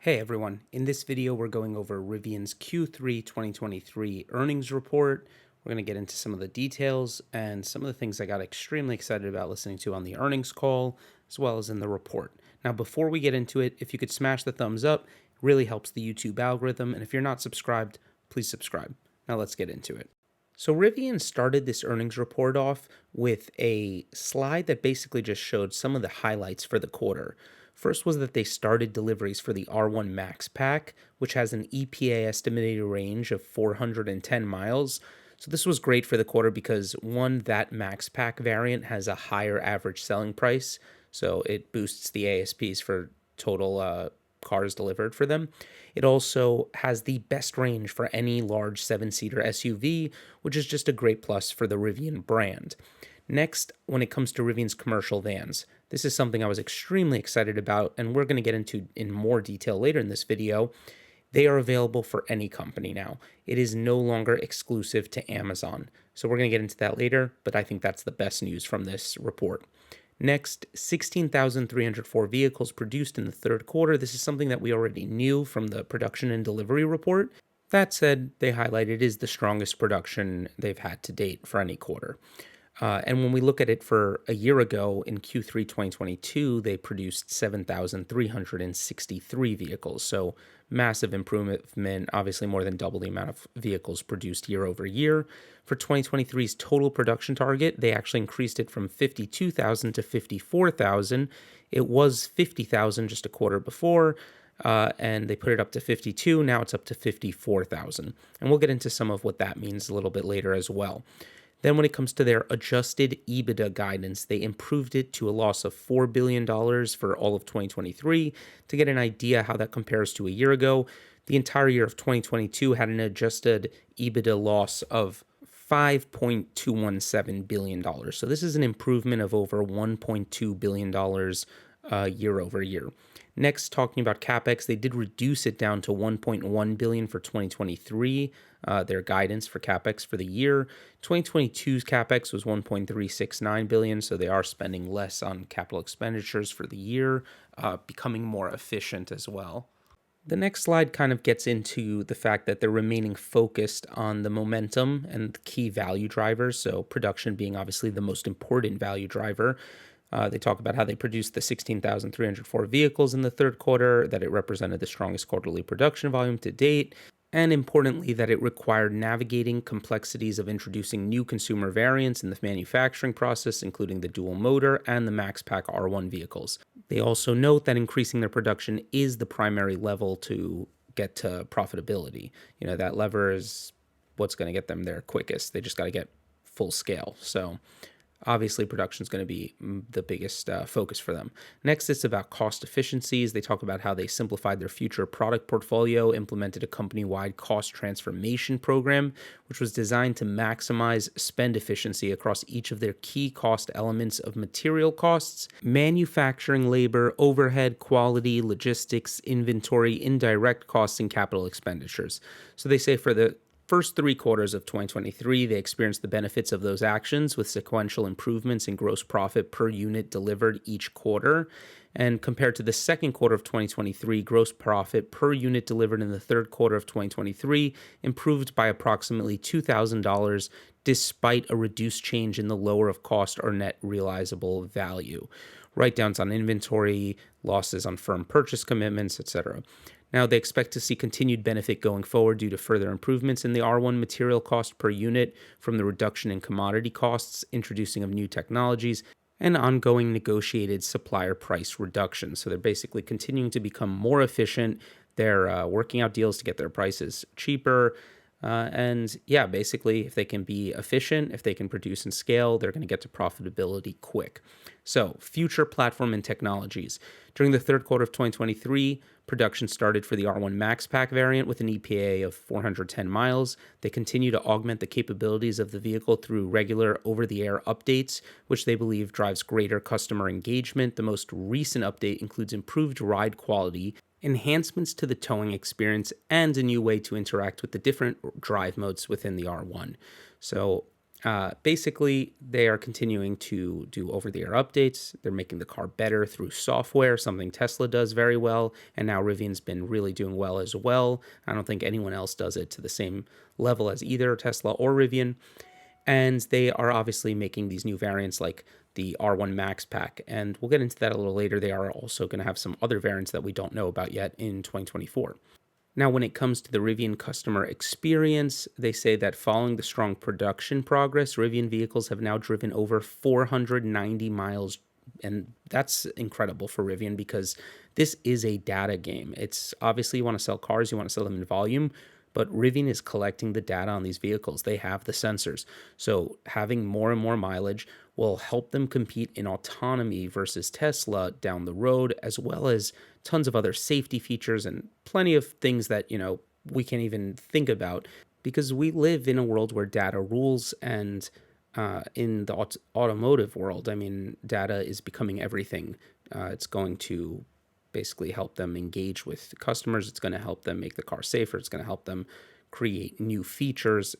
Hey everyone, in this video we're going over Rivian's Q3 2023 earnings report. We're going to get into some of the details and some of the things I got extremely excited about listening to on the earnings call, as well as in the report. Now before we get into it, if you could smash the thumbs up, it really helps the YouTube algorithm, and if you're not subscribed, please subscribe. Now let's get into it. So Rivian started this earnings report off with a slide that basically just showed some of the highlights for the quarter. First was that they started deliveries for the R1 Max Pack, which has an EPA estimated range of 410 miles. So this was great for the quarter because, one, that Max Pack variant has a higher average selling price, so it boosts the ASPs for total cars delivered for them. It also has the best range for any large 7-seater SUV, which is just a great plus for the Rivian brand. Next, when it comes to Rivian's commercial vans, this is something I was extremely excited about, and we're going to get into in more detail later in this video. They are available for any company now. It is no longer exclusive to Amazon. So we're going to get into that later, but I think that's the best news from this report. Next, 16,304 vehicles produced in the third quarter. This is something that we already knew from the production and delivery report. That said, they highlight it is the strongest production they've had to date for any quarter. And when we look at it for a year ago, in Q3 2022, they produced 7,363 vehicles. So massive improvement, obviously more than double the amount of vehicles produced year over year. For 2023's total production target, they actually increased it from 52,000 to 54,000. It was 50,000 just a quarter before. And they put it up to 52. Now it's up to 54,000. And we'll get into some of what that means a little bit later as well. Then when it comes to their adjusted EBITDA guidance, they improved it to a loss of $4 billion for all of 2023. To get an idea how that compares to a year ago, the entire year of 2022 had an adjusted EBITDA loss of $5.217 billion. So this is an improvement of over $1.2 billion year over year. Next, talking about CapEx, they did reduce it down to $1.1 billion for 2023, their guidance for CapEx for the year. 2022's CapEx was $1.369 billion, so they are spending less on capital expenditures for the year, becoming more efficient as well. The next slide kind of gets into the fact that they're remaining focused on the momentum and the key value drivers, so production being obviously the most important value driver. They talk about how they produced the 16,304 vehicles in the third quarter, that it represented the strongest quarterly production volume to date, and importantly, that it required navigating complexities of introducing new consumer variants in the manufacturing process, including the dual motor and the Max Pack R1 vehicles. They also note that increasing their production is the primary level to get to profitability. You know, that lever is what's going to get them there quickest. They just got to get full scale. So obviously, production is going to be the biggest focus for them. Next, it's about cost efficiencies. They talk about how they simplified their future product portfolio, implemented a company-wide cost transformation program, which was designed to maximize spend efficiency across each of their key cost elements of material costs, manufacturing, labor, overhead, quality, logistics, inventory, indirect costs, and capital expenditures. So they say for the first 3 quarters of 2023, they experienced the benefits of those actions with sequential improvements in gross profit per unit delivered each quarter. And compared to the second quarter of 2023, gross profit per unit delivered in the third quarter of 2023 improved by approximately $2,000 despite a reduced change in the lower of cost or net realizable value. Write-downs on inventory, losses on firm purchase commitments, etc. Now, they expect to see continued benefit going forward due to further improvements in the R1 material cost per unit from the reduction in commodity costs, introducing of new technologies, and ongoing negotiated supplier price reductions. So they're basically continuing to become more efficient. They're working out deals to get their prices cheaper. And yeah, basically, if they can be efficient, if they can produce and scale, they're going to get to profitability quick. So, future platform and technologies. During the third quarter of 2023, production started for the R1 Max Pack variant with an EPA of 410 miles. They continue to augment the capabilities of the vehicle through regular over-the-air updates, which they believe drives greater customer engagement. The most recent update includes improved ride quality, enhancements to the towing experience, and a new way to interact with the different drive modes within the R1. So Basically, they are continuing to do over-the-air updates. They're making the car better through software, something Tesla does very well, and now Rivian's been really doing well as well. I don't think anyone else does it to the same level as either Tesla or Rivian. And they are obviously making these new variants like the R1 Max Pack, and we'll get into that a little later. They are also going to have some other variants that we don't know about yet in 2024. Now, when it comes to the Rivian customer experience, they say that following the strong production progress, Rivian vehicles have now driven over 490 miles. And that's incredible for Rivian because this is a data game. It's obviously you want to sell cars, you want to sell them in volume, but Rivian is collecting the data on these vehicles. They have the sensors. So having more and more mileage will help them compete in autonomy versus Tesla down the road, as well as tons of other safety features and plenty of things that, we can't even think about because we live in a world where data rules. And in the automotive world, I mean, data is becoming everything. It's going to basically help them engage with customers. It's going to help them make the car safer. It's going to help them create new features,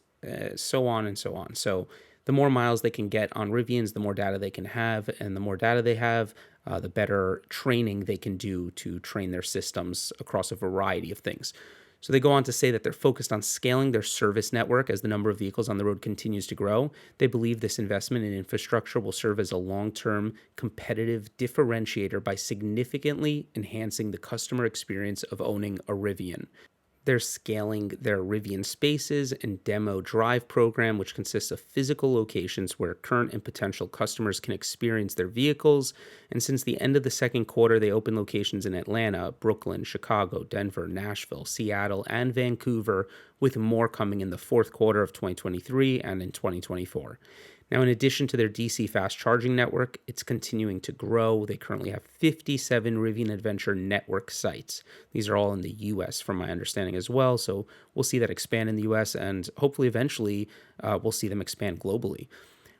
so on and so on. So the more miles they can get on Rivians, the more data they can have, and the more data they have, the better training they can do to train their systems across a variety of things. So they go on to say that they're focused on scaling their service network as the number of vehicles on the road continues to grow. They believe this investment in infrastructure will serve as a long-term competitive differentiator by significantly enhancing the customer experience of owning a Rivian. They're scaling their Rivian Spaces and Demo Drive program, which consists of physical locations where current and potential customers can experience their vehicles. And since the end of the second quarter, they opened locations in Atlanta, Brooklyn, Chicago, Denver, Nashville, Seattle, and Vancouver, with more coming in the fourth quarter of 2023 and in 2024. Now, in addition to their DC fast charging network, it's continuing to grow. They currently have 57 Rivian Adventure network sites. These are all in the US, from my understanding as well. So we'll see that expand in the US, and hopefully eventually we'll see them expand globally.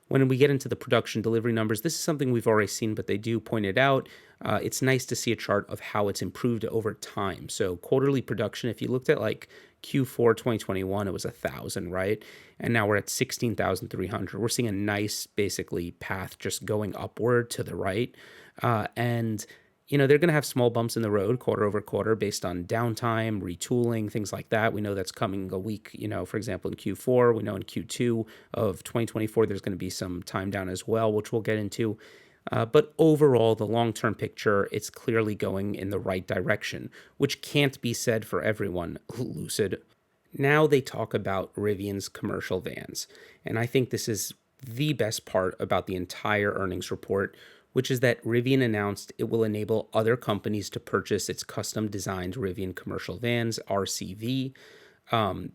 When we get into the production delivery numbers, this is something we've already seen, but they do point it out. It's nice to see a chart of how it's improved over time. So quarterly production, if you looked at like Q4 2021, it was 1,000, right? And now we're at 16,300. We're seeing a nice, basically, path just going upward to the right. And they're going to have small bumps in the road quarter over quarter based on downtime, retooling, things like that. We know that's coming a week, for example, in Q4. We know in Q2 of 2024, there's going to be some time down as well, which we'll get into. But overall, the long-term picture, it's clearly going in the right direction, which can't be said for everyone, Lucid. Now they talk about Rivian's commercial vans. And I think this is the best part about the entire earnings report, which is that Rivian announced it will enable other companies to purchase its custom-designed Rivian commercial vans, RCV.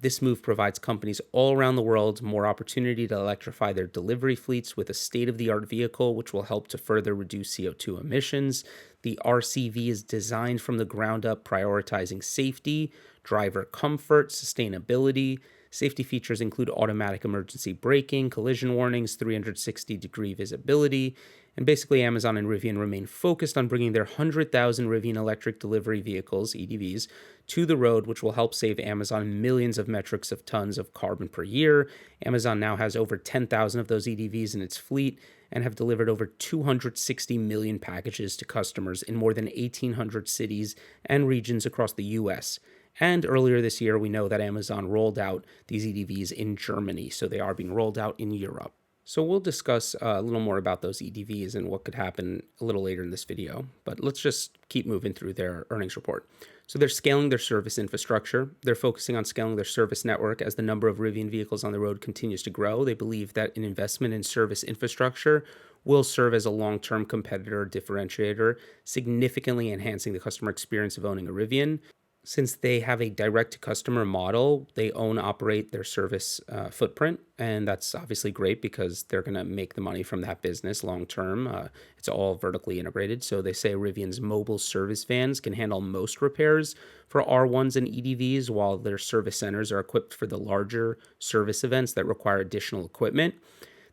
This move provides companies all around the world more opportunity to electrify their delivery fleets with a state-of-the-art vehicle, which will help to further reduce CO2 emissions. The RCV is designed from the ground up, prioritizing safety, driver comfort, sustainability. Safety features include automatic emergency braking, collision warnings, 360-degree visibility. And basically, Amazon and Rivian remain focused on bringing their 100,000 Rivian electric delivery vehicles, EDVs, to the road, which will help save Amazon millions of metrics of tons of carbon per year. Amazon now has over 10,000 of those EDVs in its fleet and have delivered over 260 million packages to customers in more than 1,800 cities and regions across the U.S. And earlier this year, we know that Amazon rolled out these EDVs in Germany, so they are being rolled out in Europe. So we'll discuss a little more about those EDVs and what could happen a little later in this video, but let's just keep moving through their earnings report. So they're scaling their service infrastructure. They're focusing on scaling their service network as the number of Rivian vehicles on the road continues to grow. They believe that an investment in service infrastructure will serve as a long-term competitor differentiator, significantly enhancing the customer experience of owning a Rivian. Since they have a direct-to-customer model, they operate their service footprint, and that's obviously great because they're going to make the money from that business long-term. It's all vertically integrated, so they say Rivian's mobile service vans can handle most repairs for R1s and EDVs, while their service centers are equipped for the larger service events that require additional equipment.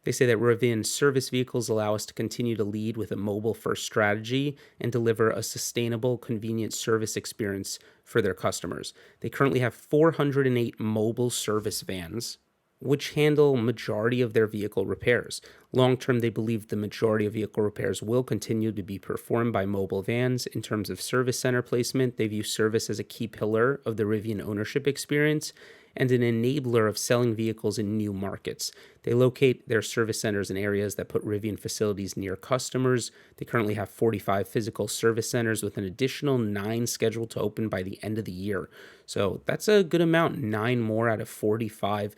They say that Rivian service vehicles allow us to continue to lead with a mobile-first strategy and deliver a sustainable, convenient service experience for their customers. They currently have 408 mobile service vans, which handle majority of their vehicle repairs. Long term, they believe the majority of vehicle repairs will continue to be performed by mobile vans. In terms of service center placement, they view service as a key pillar of the Rivian ownership experience and an enabler of selling vehicles in new markets. They locate their service centers in areas that put Rivian facilities near customers. They currently have 45 physical service centers with an additional 9 scheduled to open by the end of the year. So that's a good amount, 9 more out of 45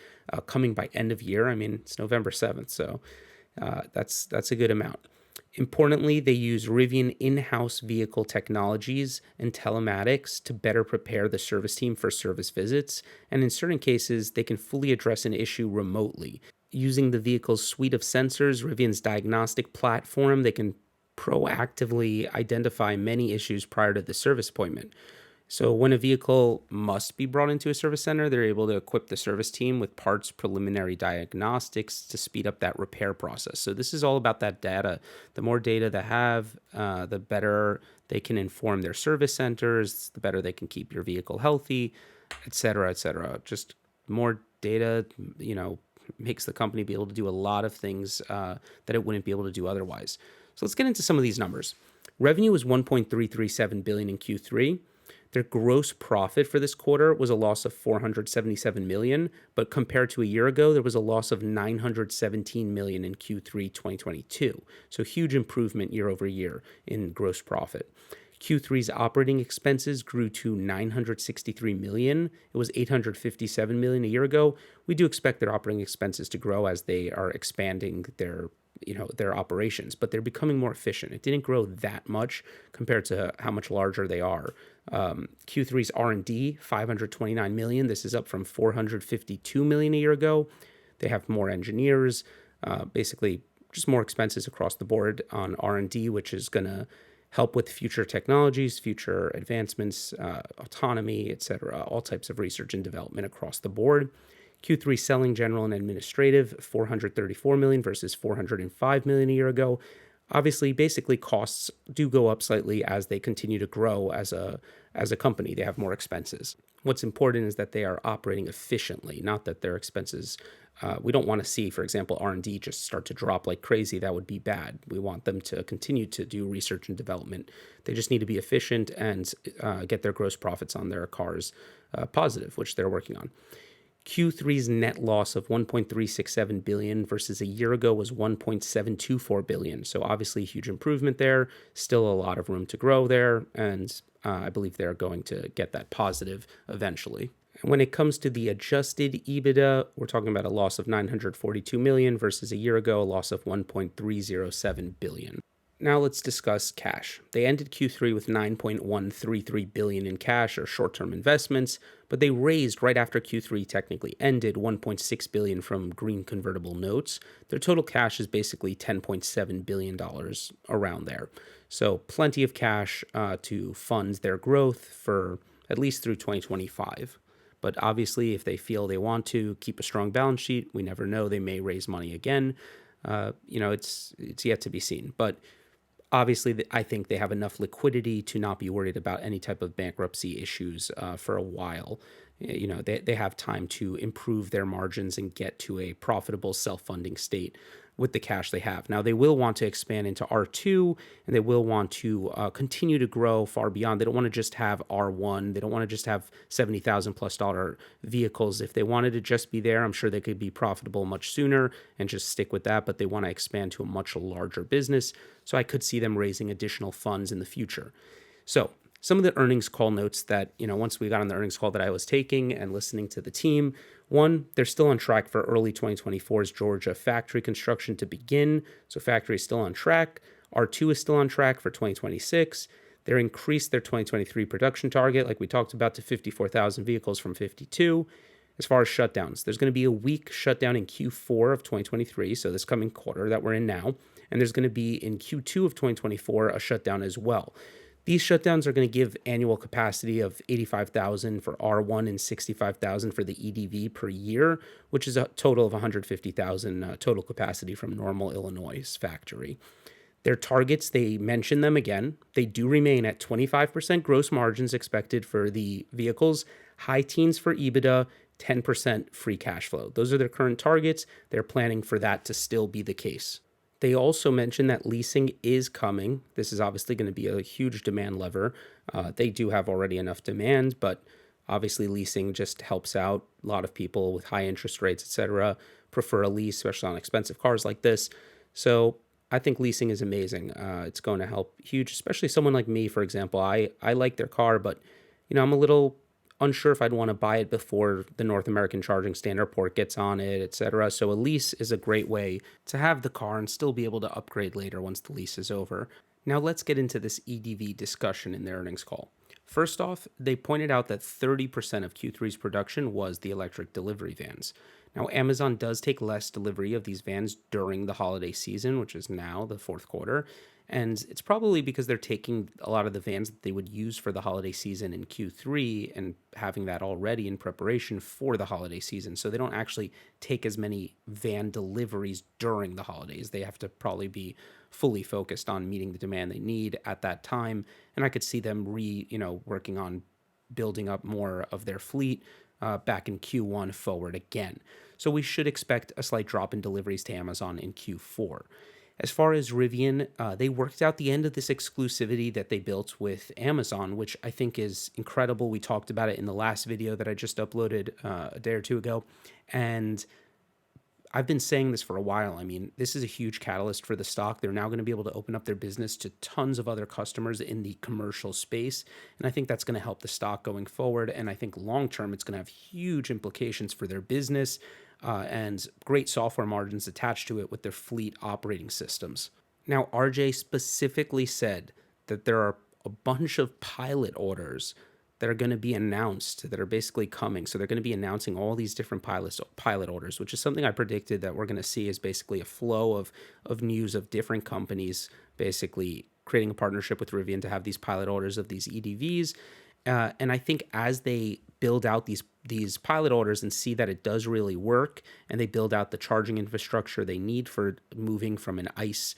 coming by end of year. I mean, it's November 7th, so that's a good amount. Importantly, they use Rivian in-house vehicle technologies and telematics to better prepare the service team for service visits, and in certain cases, they can fully address an issue remotely. Using the vehicle's suite of sensors, Rivian's diagnostic platform, they can proactively identify many issues prior to the service appointment. So when a vehicle must be brought into a service center, they're able to equip the service team with parts preliminary diagnostics to speed up that repair process. So this is all about that data. The more data they have, the better they can inform their service centers, the better they can keep your vehicle healthy, et cetera, et cetera. Just more data, makes the company be able to do a lot of things that it wouldn't be able to do otherwise. So let's get into some of these numbers. Revenue was $1.337 billion in Q3. Their gross profit for this quarter was a loss of $477 million, but compared to a year ago, there was a loss of $917 million in Q3 2022. So huge improvement year over year in gross profit. Q3's operating expenses grew to $963 million. It was $857 million a year ago. We do expect their operating expenses to grow as they are expanding their operations, but they're becoming more efficient. It didn't grow that much compared to how much larger they are. Q3's R&D, $529 million. This is up from $452 million a year ago. They have more engineers, basically just more expenses across the board on R&D, which is going to help with future technologies, future advancements, autonomy, etc., all types of research and development across the board. Q3 selling, general, and administrative, $434 million versus $405 million a year ago. Obviously, basically, costs do go up slightly as they continue to grow as a company. They have more expenses. What's important is that they are operating efficiently, not that their expenses. We don't want to see, for example, R&D just start to drop like crazy. That would be bad. We want them to continue to do research and development. They just need to be efficient and get their gross profits on their cars positive, which they're working on. Q3's net loss of $1.367 billion versus a year ago was $1.724 billion. So obviously a huge improvement there, still a lot of room to grow there, and I believe they're going to get that positive eventually. And when it comes to the adjusted EBITDA, we're talking about a loss of $942 million versus a year ago, a loss of $1.307 billion. Now let's discuss cash. They ended Q3 with $9.133 billion in cash or short-term investments, but they raised right after Q3 technically ended $1.6 billion from green convertible notes. Their total cash is basically $10.7 billion around there. So plenty of cash to fund their growth for at least through 2025. But obviously, if they feel they want to keep a strong balance sheet, we never know. They may raise money again. It's yet to be seen. But obviously, I think they have enough liquidity to not be worried about any type of bankruptcy issues for a while. They have time to improve their margins and get to a profitable self-funding state with the cash they have. Now, they will want to expand into R2, and they will want to continue to grow far beyond. They don't want to just have R1. They don't want to just have $70,000+ vehicles. If they wanted to just be there, I'm sure they could be profitable much sooner and just stick with that, but they want to expand to a much larger business. So I could see them raising additional funds in the future. So some of the earnings call notes that, once we got on the earnings call that I was taking and listening to the team, one, they're still on track for early 2024's Georgia factory construction to begin. So factory is still on track. R2 is still on track for 2026. They're increased their 2023 production target, like we talked about, to 54,000 vehicles from 52. As far as shutdowns, there's going to be a week shutdown in Q4 of 2023, so this coming quarter that we're in now. And there's going to be in Q2 of 2024 a shutdown as well. These shutdowns are going to give annual capacity of 85,000 for R1 and 65,000 for the EDV per year, which is a total of 150,000 total capacity from Normal, Illinois' factory. Their targets, they mention them again. They do remain at 25% gross margins expected for the vehicles, high teens for EBITDA, 10% free cash flow. Those are their current targets. They're planning for that to still be the case. They also mentioned that leasing is coming. This is obviously going to be a huge demand lever. They do have already enough demand, but obviously leasing just helps out. A lot of people with high interest rates, etc., prefer a lease, especially on expensive cars like this. So I think leasing is amazing. It's going to help huge, especially someone like me, for example. I like their car, but I'm a little unsure if I'd want to buy it before the North American Charging Standard port gets on it, etc. So a lease is a great way to have the car and still be able to upgrade later once the lease is over. Now let's get into this EDV discussion in the earnings call. First off, they pointed out that 30% of Q3's production was the electric delivery vans. Now, Amazon does take less delivery of these vans during the holiday season, which is now the fourth quarter. And it's probably because they're taking a lot of the vans that they would use for the holiday season in Q3 and having that already in preparation for the holiday season. So they don't actually take as many van deliveries during the holidays. They have to probably be fully focused on meeting the demand they need at that time. And I could see them working on building up more of their fleet back in Q1 forward again. So we should expect a slight drop in deliveries to Amazon in Q4. As far as Rivian, they worked out the end of this exclusivity that they built with Amazon, which I think is incredible. We talked about it in the last video that I just uploaded a day or two ago. And I've been saying this for a while. I mean, this is a huge catalyst for the stock. They're now going to be able to open up their business to tons of other customers in the commercial space. And I think that's going to help the stock going forward. And I think long term, it's going to have huge implications for their business and great software margins attached to it with their fleet operating systems. Now, RJ specifically said that there are a bunch of pilot orders that are going to be announced that are basically coming. So they're going to be announcing all these different pilot orders, which is something I predicted that we're going to see is basically a flow of news of different companies basically creating a partnership with Rivian to have these pilot orders of these EDVs. And I think as they build out these pilot orders and see that it does really work, and they build out the charging infrastructure they need for moving from an ICE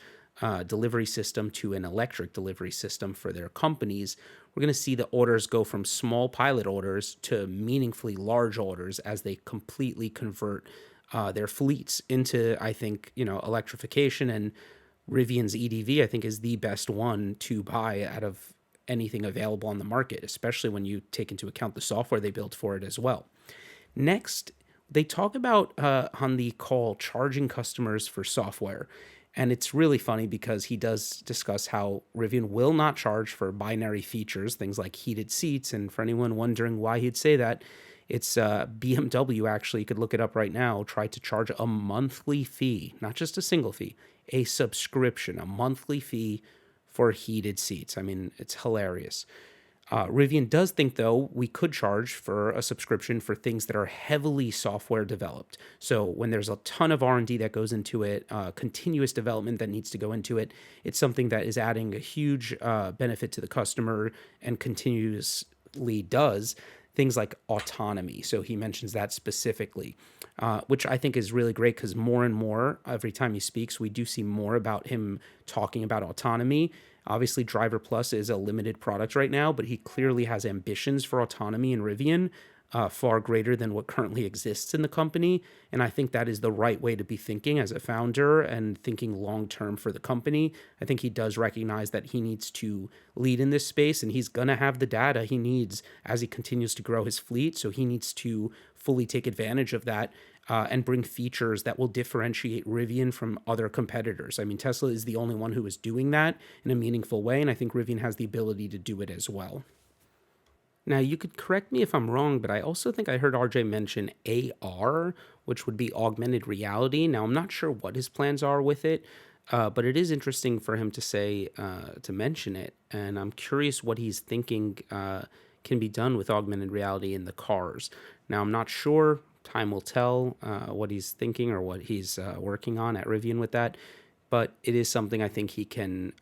delivery system to an electric delivery system for their companies, we're going to see the orders go from small pilot orders to meaningfully large orders as they completely convert their fleets into, I think, electrification. And Rivian's EDV, I think, is the best one to buy out of anything available on the market, especially when you take into account the software they built for it as well. Next, they talk about on the call charging customers for software. And it's really funny because he does discuss how Rivian will not charge for binary features, things like heated seats. And for anyone wondering why he'd say that, it's BMW, actually, you could look it up right now, tried to charge a monthly fee, not just a single fee, a subscription, a monthly fee for heated seats. I mean, it's hilarious. Rivian does think, though, we could charge for a subscription for things that are heavily software developed. So when there's a ton of R&D that goes into it, continuous development that needs to go into it, it's something that is adding a huge benefit to the customer and continuously does things like autonomy. So he mentions that specifically, which I think is really great because more and more, every time he speaks, we do see more about him talking about autonomy. Obviously, Driver Plus is a limited product right now, but he clearly has ambitions for autonomy in Rivian, far greater than what currently exists in the company. And I think that is the right way to be thinking as a founder and thinking long-term for the company. I think he does recognize that he needs to lead in this space, and he's going to have the data he needs as he continues to grow his fleet. So he needs to fully take advantage of that and bring features that will differentiate Rivian from other competitors. I mean, Tesla is the only one who is doing that in a meaningful way, and I think Rivian has the ability to do it as well. Now, you could correct me if I'm wrong, but I also think I heard RJ mention AR, which would be augmented reality. Now, I'm not sure what his plans are with it, but it is interesting for him to say, to mention it, and I'm curious what he's thinking can be done with augmented reality in the cars. Now, I'm not sure. Time will tell what he's thinking or what he's working on at Rivian with that, but it is something I think he can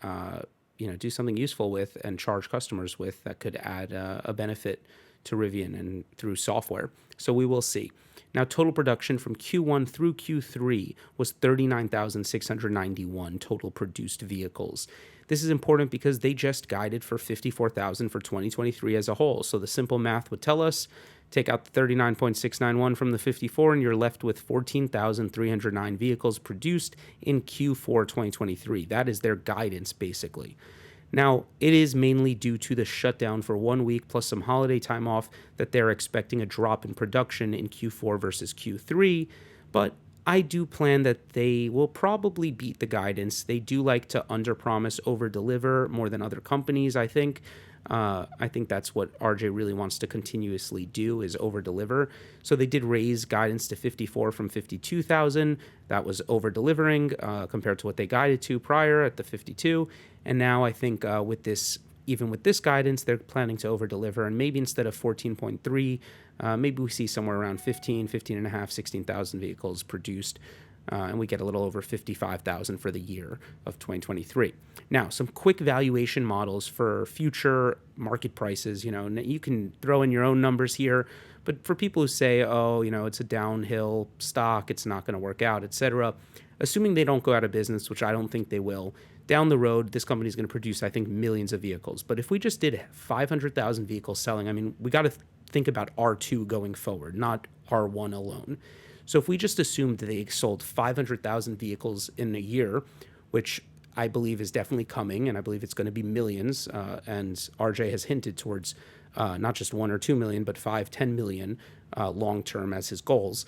do something useful with and charge customers with that could add a benefit to Rivian and through software. So we will see. Now, total production from Q1 through Q3 was 39,691 total produced vehicles. This is important because they just guided for 54,000 for 2023 as a whole. So the simple math would tell us Take out the 39.691 from the 54, and you're left with 14,309 vehicles produced in Q4 2023. That is their guidance, basically. Now, it is mainly due to the shutdown for 1 week plus some holiday time off that they're expecting a drop in production in Q4 versus Q3, but I do plan that they will probably beat the guidance. They do like to underpromise, overdeliver more than other companies, I think. I think that's what RJ really wants to continuously do, is overdeliver. So they did raise guidance to 54 from 52,000. That was over-delivering compared to what they guided to prior at the 52. And now I think even with this guidance, they're planning to over-deliver. And maybe instead of 14.3, maybe we see somewhere around 15 and a half, 16,000 vehicles produced. And we get a little over 55,000 for the year of 2023. Now, some quick valuation models for future market prices. You can throw in your own numbers here, but for people who say, oh, it's a downhill stock, it's not going to work out, etc., assuming they don't go out of business, which I don't think they will, down the road, this company is going to produce, I think, millions of vehicles. But if we just did 500,000 vehicles selling, we got to think about R2 going forward, not R1 alone. So if we just assumed that they sold 500,000 vehicles in a year, which I believe is definitely coming, and I believe it's going to be millions, and RJ has hinted towards not just 1 or 2 million, but 5-10 million long-term as his goals.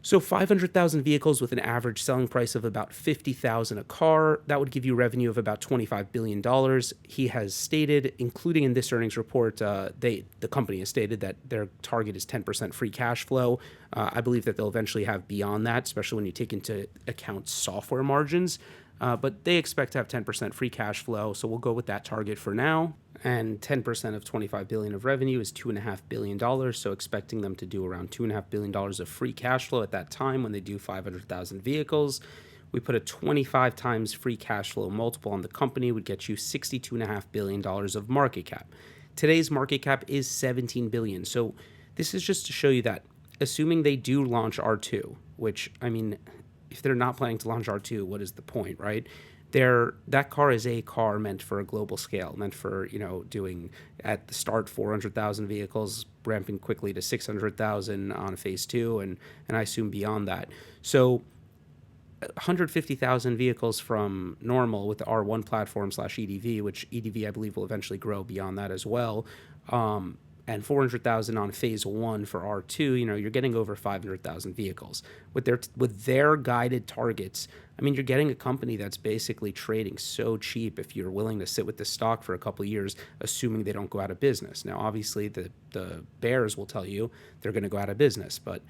So 500,000 vehicles with an average selling price of about $50,000 a car, that would give you revenue of about $25 billion. He has stated, including in this earnings report, the company has stated that their target is 10% free cash flow. I believe that they'll eventually have beyond that, especially when you take into account software margins. But they expect to have 10% free cash flow, so we'll go with that target for now. And 10% of $25 billion of revenue is $2.5 billion, so expecting them to do around $2.5 billion of free cash flow at that time when they do 500,000 vehicles. We put a 25 times free cash flow multiple on the company, would get you $62.5 billion of market cap. Today's market cap is $17 billion, so this is just to show you that, assuming they do launch R2, which, if they're not planning to launch R2, what is the point, right? That car is a car meant for a global scale, meant for, doing at the start 400,000 vehicles, ramping quickly to 600,000 on phase 2, and I assume beyond that. So 150,000 vehicles from normal with the R1 platform / EDV, which EDV I believe will eventually grow beyond that as well. And 400,000 on phase 1 for R2, you're getting over 500,000 vehicles. With their guided targets, you're getting a company that's basically trading so cheap if you're willing to sit with the stock for a couple of years, assuming they don't go out of business. Now, obviously, the bears will tell you they're going to go out of business, but,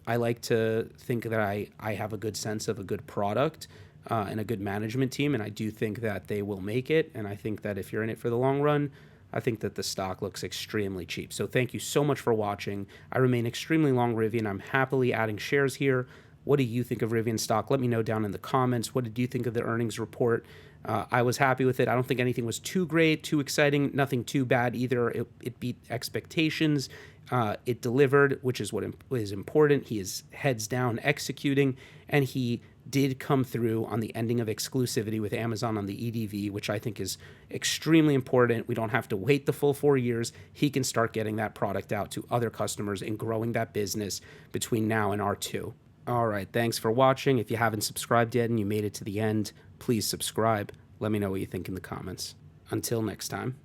I like to think that I have a good sense of a good product and a good management team, and I do think that they will make it, and I think that if you're in it for the long run, I think that the stock looks extremely cheap. So thank you so much for watching. I remain extremely long Rivian. I'm happily adding shares here. What do you think of Rivian stock? Let me know down in the comments. What did you think of the earnings report? I was happy with it. I don't think anything was too great, too exciting, nothing too bad either. It beat expectations. It delivered, which is what is important. He is heads down executing, and he did come through on the ending of exclusivity with Amazon on the EDV, which I think is extremely important. We don't have to wait the full 4 years. He can start getting that product out to other customers and growing that business between now and R2. All right, thanks for watching. If you haven't subscribed yet and you made it to the end, please subscribe. Let me know what you think in the comments. Until next time.